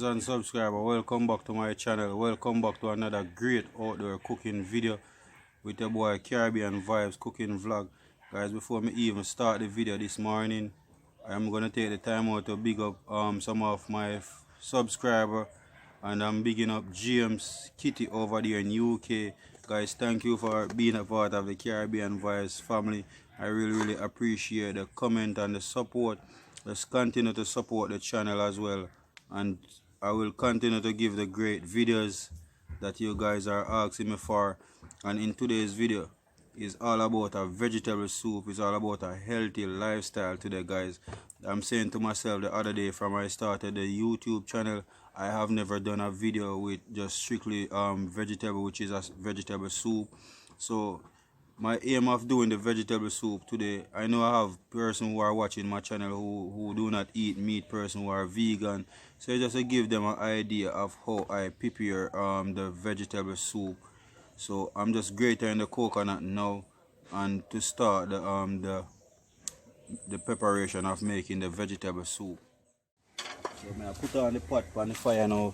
and subscribers, welcome back to my channel. Welcome back to another great outdoor cooking video with your boy Caribbean Vibes cooking vlog. Guys, before me even start the video this morning, I'm gonna take the time out to big up some of my subscribers, and I'm bigging up James Kitty over there in UK. Guys, thank you for being a part of the Caribbean Vibes family. I really appreciate the comment and the support. Let's continue to support the channel as well, and I will continue to give the great videos that you guys are asking me for. And in today's video is all about a vegetable soup. It's all about a healthy lifestyle today, guys. I'm saying to myself the other day, from I started the YouTube channel, I have never done a video with just strictly vegetable, which is a vegetable soup. So my aim of doing the vegetable soup today, I know I have persons who are watching my channel who do not eat meat, person who are vegan, so just to give them an idea of how I prepare the vegetable soup. So I'm just grating the coconut now, and to start the preparation of making the vegetable soup. So I put on the pot on the fire now.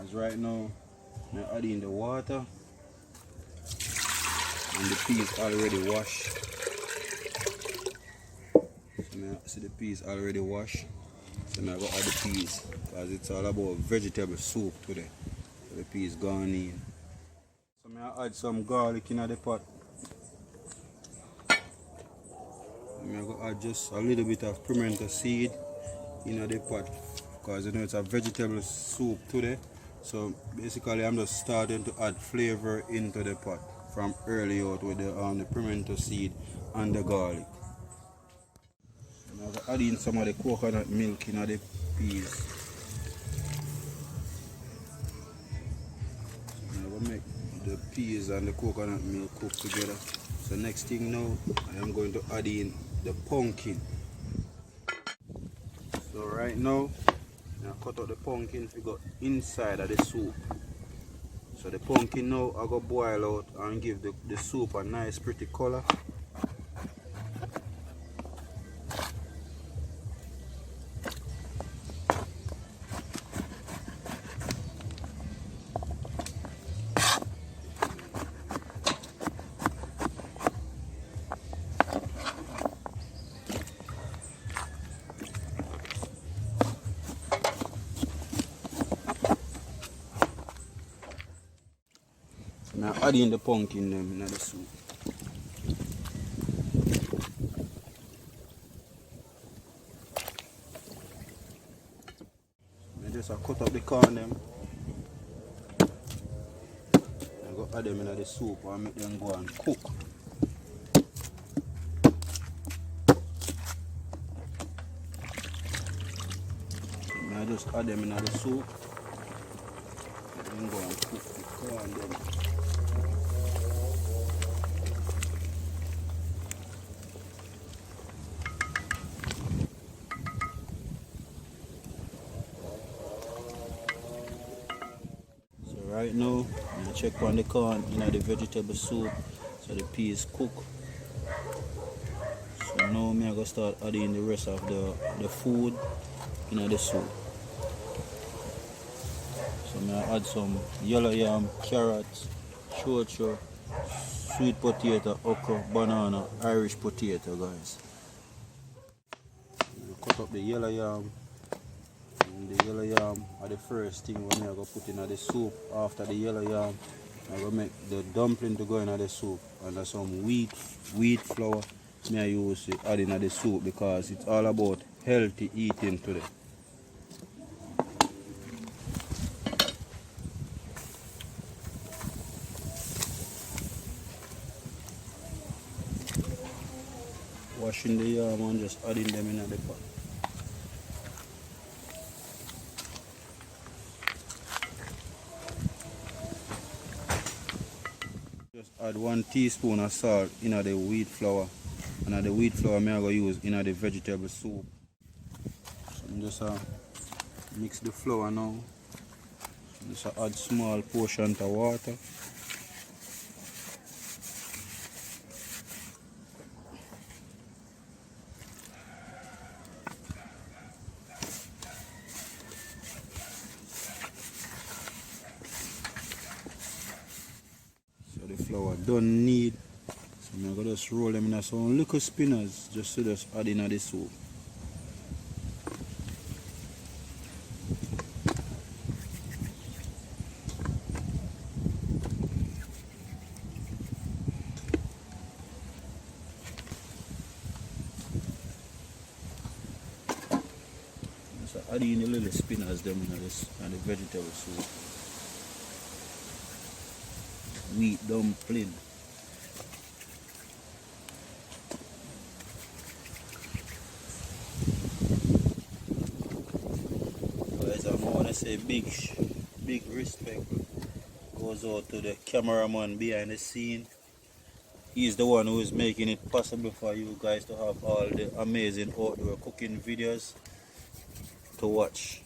As right now I add in the water, and the peas already washed. So I see the peas already washed. So now I go add the peas, because it's all about vegetable soup today. So the peas gone in. So I add some garlic in the pot. I'm going to add just a little bit of pimento seed in the pot, because you know it's a vegetable soup today. So basically I'm just starting to add flavor into the pot from early out with the pimento seed and the garlic. I'm going to add in some of the coconut milk in the peas. I'm going to make the peas and the coconut milk cook together. So next thing now, I am going to add in the pumpkin. So right now, I cut out the pumpkin to go inside of the soup. So the pumpkin now I go boil out and give the soup a nice pretty color. Now add in the pumpkin in the soup. I just cut up the corn them. I go add them in the soup and make them go and cook. I just add them in the soup and go and cook the corn them. Right now, I'm going to check on the corn in the vegetable soup, so the peas cook. So now I'm going to start adding the rest of the food in the soup. So I'm going to add some yellow yam, carrots, chocho, sweet potato, okra, banana, Irish potato, guys. I'm going to cut up the yellow yam. The yellow yam are the first thing when I go put in the soup. After the yellow yam, I go make the dumpling to go in the soup, and there's some wheat flour I use to add in the soup, because it's all about healthy eating today. Washing the yam and just adding them in the pot. Just add 1 teaspoon of salt in the wheat flour, and the wheat flour I'm going to use in the vegetable soup. So I'm just mix the flour now. Just add small portion of water. flour don't need. So I'm gonna just roll them in some little spinners just to just add in the soup. So add in the little spinners them in this and the vegetable soup. Wheat dumpling. Guys, I want to say big respect goes out to the cameraman behind the scene. He's the one who is making it possible for you guys to have all the amazing outdoor cooking videos to watch.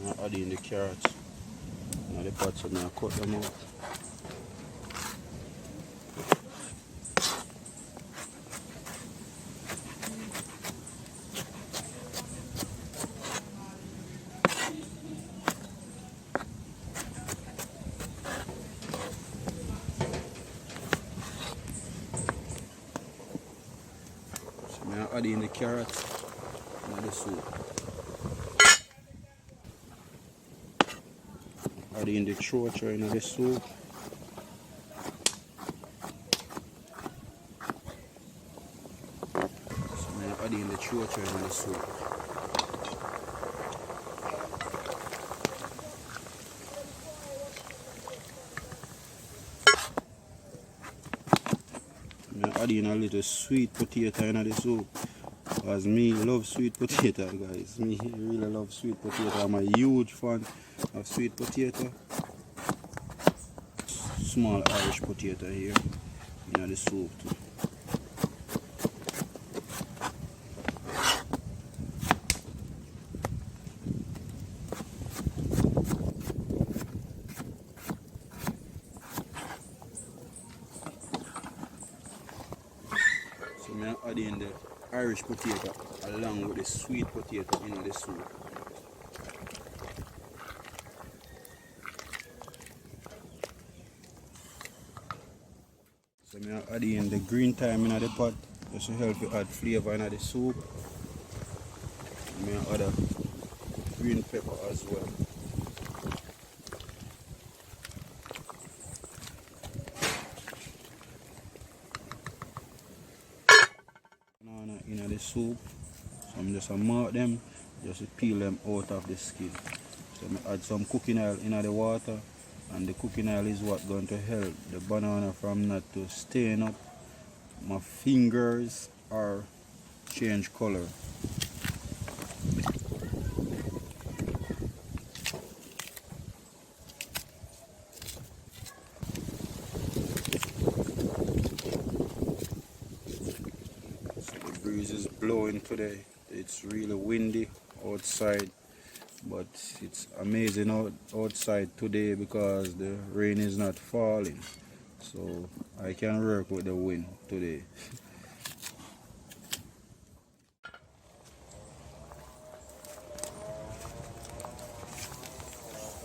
Now add in the carrots. Now the pots and now cut them out. So now add in the carrots and the soup. Add in the chocha in the soup. So now add in the chocha in the soup. Now add in a little sweet potato in the soup. Because me love sweet potato, guys. Me really love sweet potato. I'm a huge fan of sweet potato. Small Irish potato here in the soup too. So I'm adding the Irish potato along with the sweet potato in the soup. So I'm adding the green thyme in the pot just to help you add flavor in the soup. I'm add a green pepper as well. Banana in the soup. So I'm just mark them, just to peel them out of the skin. So I add some cooking oil in the water, and the cooking oil is what going to help the banana from not to stain up my fingers or change color. So the breeze is blowing today. It's really windy outside, but it's amazing outside today because the rain is not falling, so I can work with the wind today.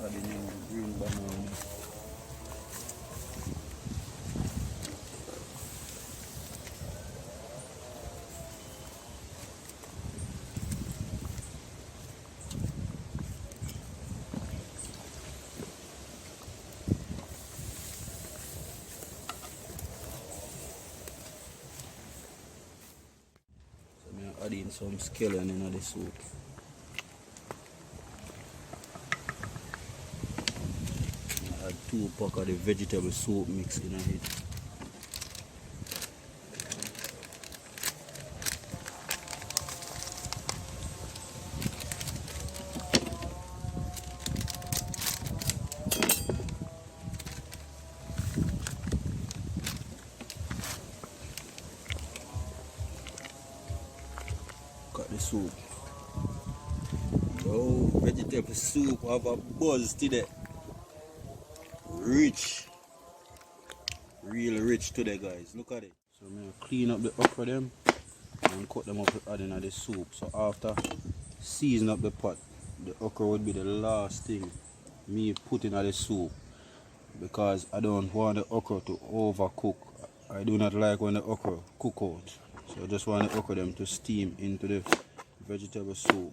Adding in the green banana. Add in some scallion in the soup. Add 2 pack of the vegetable soup mix in it. soup. Yo, vegetable soup have a buzz today. Rich. Real rich today, guys. Look at it. So I'm gonna clean up the okra them and cut them up to add in the soup. So after season up the pot, the okra would be the last thing me put in the soup, because I don't want the okra to overcook. I do not like when the okra cook out. So I just want the okra them to steam into the vegetable soup.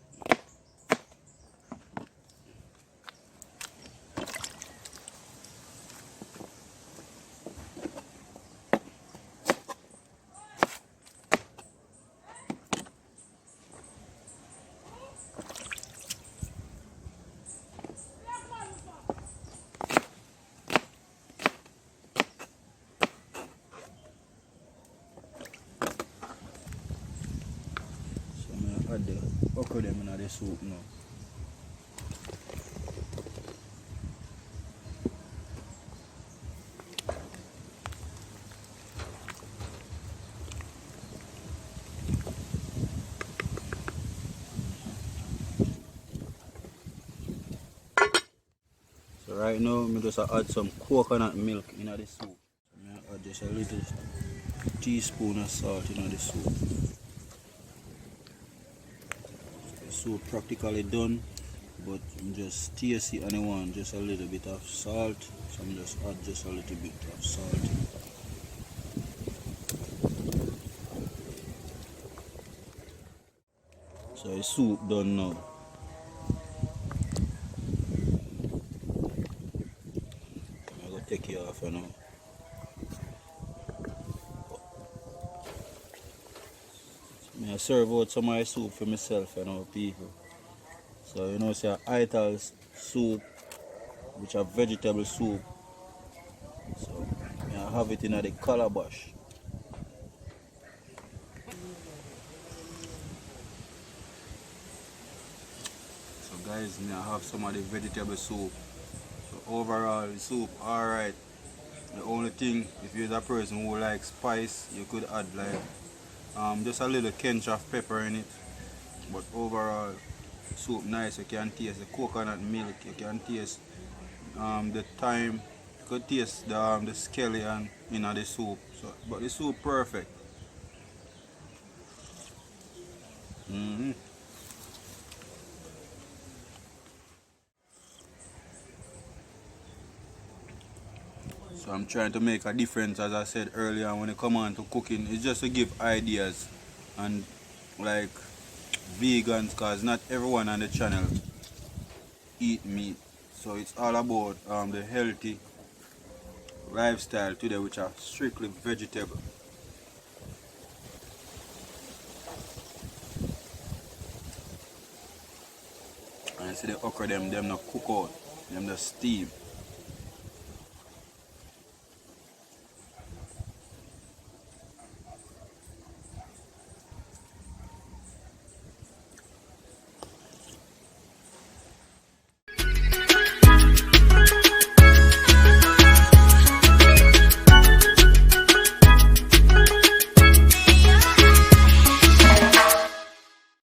Add the okra them in the soup now. So right now I'm just add some coconut milk in the soup. I add just a little teaspoon of salt in the soup. The soup practically done, but I'm just tasty and I want just a little bit of salt, so I'm just add just a little bit of salt. So the soup done now. I'm gonna take it off now. I serve out some of my soup for myself and our people. So you know, say Ital's soup, which are vegetable soup. So I have it in the calabash. So guys, I have some of the vegetable soup. So overall, the soup alright. The only thing, if you're a person who likes spice, you could add like just a little pinch of pepper in it. But overall, soup nice. You can taste the coconut milk. You can taste the thyme. You could taste the scallion in the soup. So, but the soup perfect. So I'm trying to make a difference, as I said earlier, when it come on to cooking. It's just to give ideas and like vegans, cause not everyone on the channel eat meat. So it's all about the healthy lifestyle today, which are strictly vegetable. And see the okra them not cook out, them just steam.